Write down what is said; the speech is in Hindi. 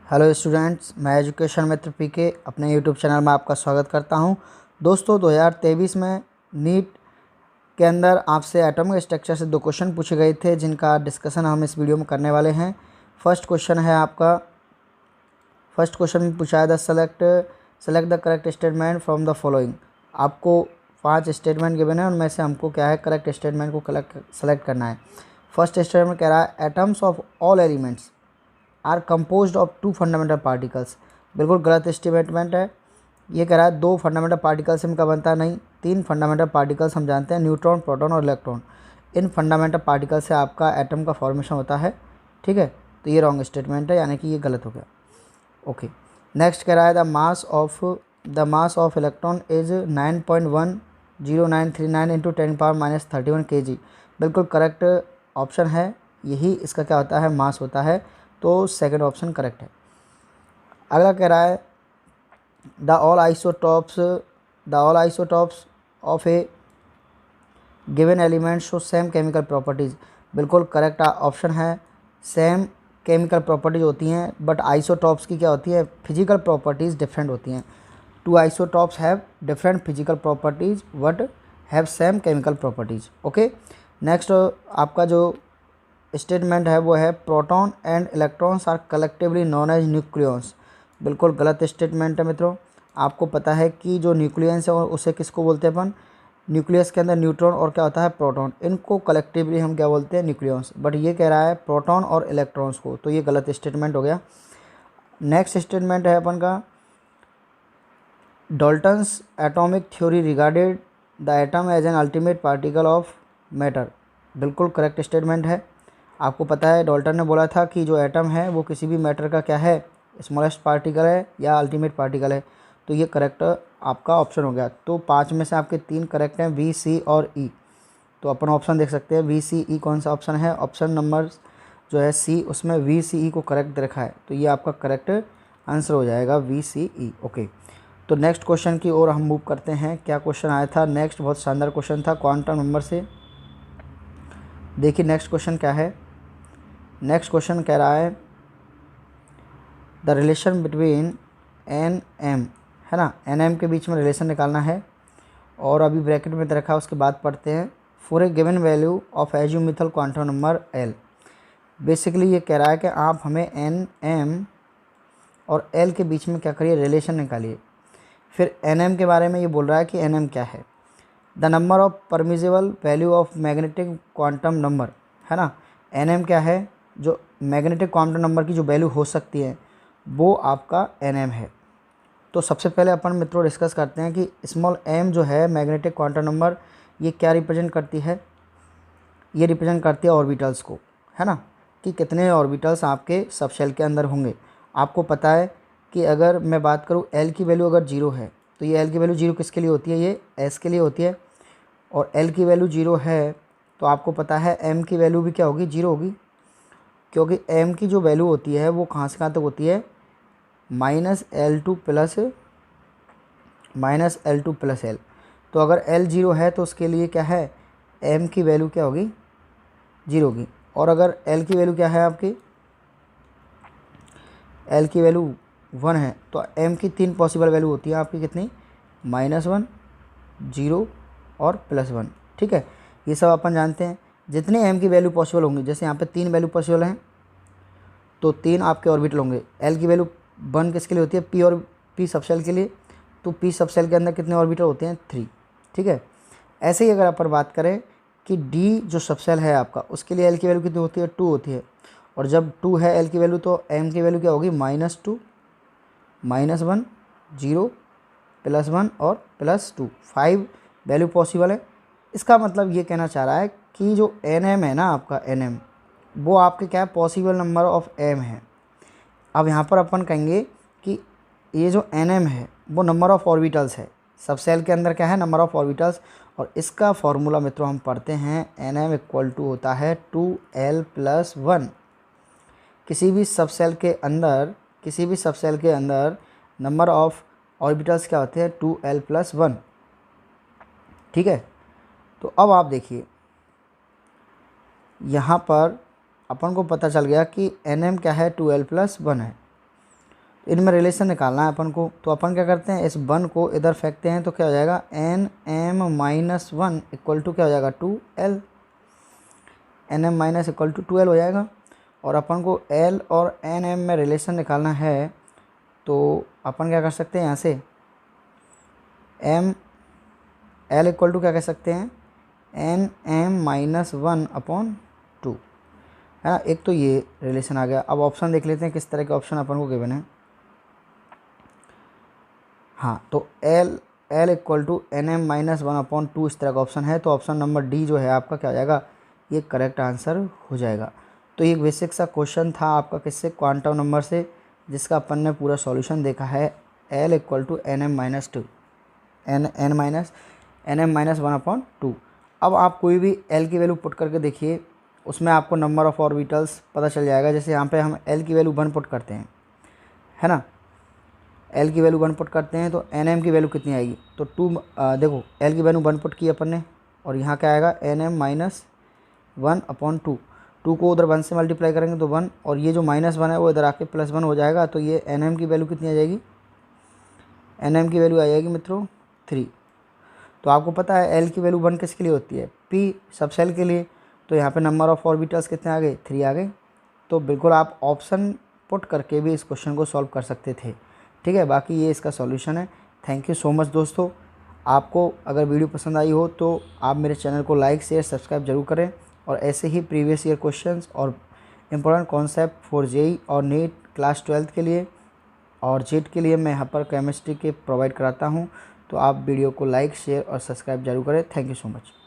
हेलो स्टूडेंट्स, मैं एजुकेशन मित्र पीके अपने यूट्यूब चैनल में आपका स्वागत करता हूं। दोस्तों 2023 में नीट के अंदर आपसे एटॉमिक स्ट्रक्चर से 2 क्वेश्चन पूछे गए थे, जिनका डिस्कशन हम इस वीडियो में करने वाले हैं। फर्स्ट क्वेश्चन में पूछा है select the correct statement from the following. आपको 5 स्टेटमेंट गिवन है, उनमें से हमको क्या है करेक्ट स्टेटमेंट को सेलेक्ट करना है। फर्स्ट स्टेटमेंट कह रहा है atoms of all elements are composed of 2 fundamental particles. बिल्कुल गलत स्टेटमेंट है। ये कह रहा है 2 फंडामेंटल पार्टिकल्स इनका बनता नहीं, 3 फंडामेंटल पार्टिकल्स हम जानते हैं, न्यूट्रॉन, प्रोटॉन और इलेक्ट्रॉन। इन फंडामेंटल पार्टिकल से आपका एटम का फॉर्मेशन होता है। ठीक है, तो ये रॉन्ग स्टेटमेंट है, यानी कि ये गलत हो गया। ओके, नेक्स्ट कह रहा है the mass of electron is 9.10939 into 10⁻³ kg। बिल्कुल करेक्ट ऑप्शन है, यही इसका क्या होता है, मास होता है। तो सेकंड ऑप्शन करेक्ट है। अगला कह रहा है the all isotopes of A given element show same chemical properties. बिल्कुल करेक्ट ऑप्शन है, सेम केमिकल प्रॉपर्टीज होती हैं, बट आइसोटॉप्स की क्या होती है, फिजिकल प्रॉपर्टीज़ डिफरेंट होती हैं। 2 isotopes have different physical properties but have same chemical properties. Okay, next आपका जो स्टेटमेंट है वो है proton and electrons are collectively known as nucleons. बिल्कुल गलत स्टेटमेंट है मित्रों। आपको पता है कि जो न्यूक्लियस है उसे किसको बोलते हैं अपन, न्यूक्लियस के अंदर न्यूट्रॉन और क्या होता है प्रोटॉन, इनको कलेक्टिवली हम क्या बोलते हैं, न्यूक्लियंस। बट ये कह रहा है प्रोटॉन और इलेक्ट्रॉन्स को, तो ये गलत स्टेटमेंट हो गया। नेक्स्ट स्टेटमेंट है अपन का Dalton's atomic theory regarded the atom as an ultimate particle of matter. बिल्कुल करेक्ट स्टेटमेंट है। आपको पता है डाल्टन ने बोला था कि जो एटम है वो किसी भी मैटर का क्या है, स्मॉलेस्ट पार्टिकल है या अल्टीमेट पार्टिकल है। तो ये करेक्ट आपका ऑप्शन हो गया। तो 5 में से आपके 3 करेक्ट हैं, बी, सी और ई। तो अपन ऑप्शन देख सकते हैं बी, सी, ई कौन सा ऑप्शन है। ऑप्शन नंबर जो है सी, उसमें वी, सी, ई को करेक्ट दे रखा है, तो ये आपका करेक्ट आंसर हो जाएगा वी, सी, ई। ओके, तो नेक्स्ट क्वेश्चन की ओर हम मूव करते हैं। क्या क्वेश्चन आया था नेक्स्ट, बहुत शानदार क्वेश्चन था क्वांटम नंबर से। देखिए नेक्स्ट क्वेश्चन क्या है। नेक्स्ट क्वेश्चन कह रहा है the relation between n m, है ना, एन एम के बीच में रिलेशन निकालना है, और अभी ब्रैकेट में दे रखा है, उसके बाद पढ़ते हैं। For a given value of azimuthal quantum number L. Basically ये कह रहा है कि आप हमें एन एम और एल के बीच में क्या करिए, रिलेशन निकालिए। फिर एन एम के बारे में ये बोल रहा है कि एन एम क्या है, the number of permissible value of magnetic quantum number, है ना। एन एम क्या है, जो मैग्नेटिक क्वांटम नंबर की जो वैल्यू हो सकती है वो आपका एन एम है। तो सबसे पहले अपन मित्रों डिस्कस करते हैं कि स्मॉल एम जो है मैग्नेटिक क्वांटम नंबर, ये क्या रिप्रेजेंट करती है। ये रिप्रेजेंट करती है ऑर्बिटल्स को, है ना, कि कितने ऑर्बिटल्स आपके सब शेल के अंदर होंगे। आपको पता है कि अगर मैं बात करूँ एल की वैल्यू अगर 0 है, तो ये एल की वैल्यू 0 किसके लिए होती है, ये एस के लिए होती है। और एल की वैल्यू 0 है तो आपको पता है एम की वैल्यू भी क्या होगी, 0 होगी, क्योंकि एम की जो वैल्यू होती है वो कहाँ से कहाँ तक होती है, -L2 प्लस एल। तो अगर एल 0 है तो उसके लिए क्या है, एम की वैल्यू क्या होगी, 0 होगी। और अगर एल की वैल्यू क्या है आपकी, एल की वैल्यू 1 है, तो एम की 3 पॉसिबल वैल्यू होती है आपकी, कितनी, -1, 0 और +1। ठीक है, ये सब अपन जानते हैं। जितने एम की वैल्यू पॉसिबल होंगी, जैसे यहाँ पे 3 वैल्यू पॉसिबल हैं तो 3 आपके ऑर्बिटल होंगे। एल की वैल्यू 1 किसके लिए होती है, पी और पी सबसेल के लिए, तो पी सबसेल के अंदर कितने ऑर्बिटल होते हैं, 3। ठीक है, ऐसे ही अगर अपन बात करें कि डी जो सबसेल है आपका, उसके लिए एल की वैल्यू कितनी होती है, 2 होती है। और जब 2 है एल की वैल्यू तो एम की वैल्यू क्या होगी, -2, -1, 0, +1 और +2, 5 वैल्यू पॉसिबल है। इसका मतलब ये कहना चाह रहा है कि जो एन एम है ना आपका, एन एम वो आपके क्या है, पॉसिबल नंबर ऑफ एम है। अब यहाँ पर अपन कहेंगे कि ये जो एन एम है वो नंबर ऑफ़ ऑर्बिटल्स है, सब सेल के अंदर क्या है, नंबर ऑफ़ ऑर्बिटल्स। और इसका फॉर्मूला मित्रों हम पढ़ते हैं, एन एम इक्वल टू होता है 2l+1। किसी भी सब सेल के अंदर नंबर ऑफ़ ऑर्बिटल्स क्या होते हैं, 2l+1। ठीक है, तो अब आप देखिए यहाँ पर अपन को पता चल गया कि एन एम क्या है, 2l+1 है। इनमें रिलेशन निकालना है अपन को, तो अपन क्या करते हैं, इस 1 को इधर फेंकते हैं तो क्या हो जाएगा, nm-1 इक्वल टू क्या हो जाएगा, 2l, nm minus equal to 2l हो जाएगा। और अपन को l और nm में रिलेशन निकालना है, तो अपन क्या कर सकते हैं, यहाँ से l इक्वल टू क्या कह सकते हैं, nm-1/2, है ना। एक तो ये रिलेशन आ गया। अब ऑप्शन देख लेते हैं किस तरह के ऑप्शन अपन को गिवन है। हाँ, तो l इक्वल टू nm-1/2 इस तरह का ऑप्शन है, तो ऑप्शन नंबर डी जो है आपका क्या हो जाएगा, ये करेक्ट आंसर हो जाएगा। तो ये बेसिक सा क्वेश्चन था आपका किससे, क्वांटम नंबर से, जिसका अपन ने पूरा सॉल्यूशन देखा है। l equal to nm-2 nm-1/2। अब आप कोई भी l की वैल्यू पुट करके देखिए, उसमें आपको नंबर ऑफ़ ऑर्बिटल्स पता चल जाएगा। जैसे यहाँ पे हम l की वैल्यू 1 पुट करते हैं, है ना, l की वैल्यू 1 पुट करते हैं तो nm की वैल्यू कितनी आएगी, तो 2, देखो l की वैल्यू 1 पुट की अपन ने, और यहाँ क्या आएगा, nm-1/2। 2 को उधर 1 से मल्टीप्लाई करेंगे तो 1, और ये जो -1 है वो इधर आके +1 हो जाएगा। तो ये nm की वैल्यू कितनी आ जाएगी, nm की वैल्यू आ जाएगी मित्रों 3। तो आपको पता है l की वैल्यू 1 किसके लिए होती है, p सब सेल के लिए। तो यहाँ पे नंबर ऑफ़ ऑर्बिटल्स कितने आ गए, 3 आ गए। तो बिल्कुल आप ऑप्शन पुट करके भी इस क्वेश्चन को सॉल्व कर सकते थे, ठीक है। बाकी ये इसका सॉल्यूशन है। थैंक यू सो मच दोस्तों। आपको अगर वीडियो पसंद आई हो तो आप मेरे चैनल को लाइक शेयर सब्सक्राइब जरूर करें, और ऐसे ही प्रीवियस ईयर क्वेश्चंस और इम्पोर्टेंट कॉन्सेप्ट फॉर जेई और नीट क्लास 12 के लिए और जेट के लिए मैं यहाँ पर केमिस्ट्री के प्रोवाइड कराता हूँ। तो आप वीडियो को लाइक शेयर और सब्सक्राइब जरूर करें। Thank you so much.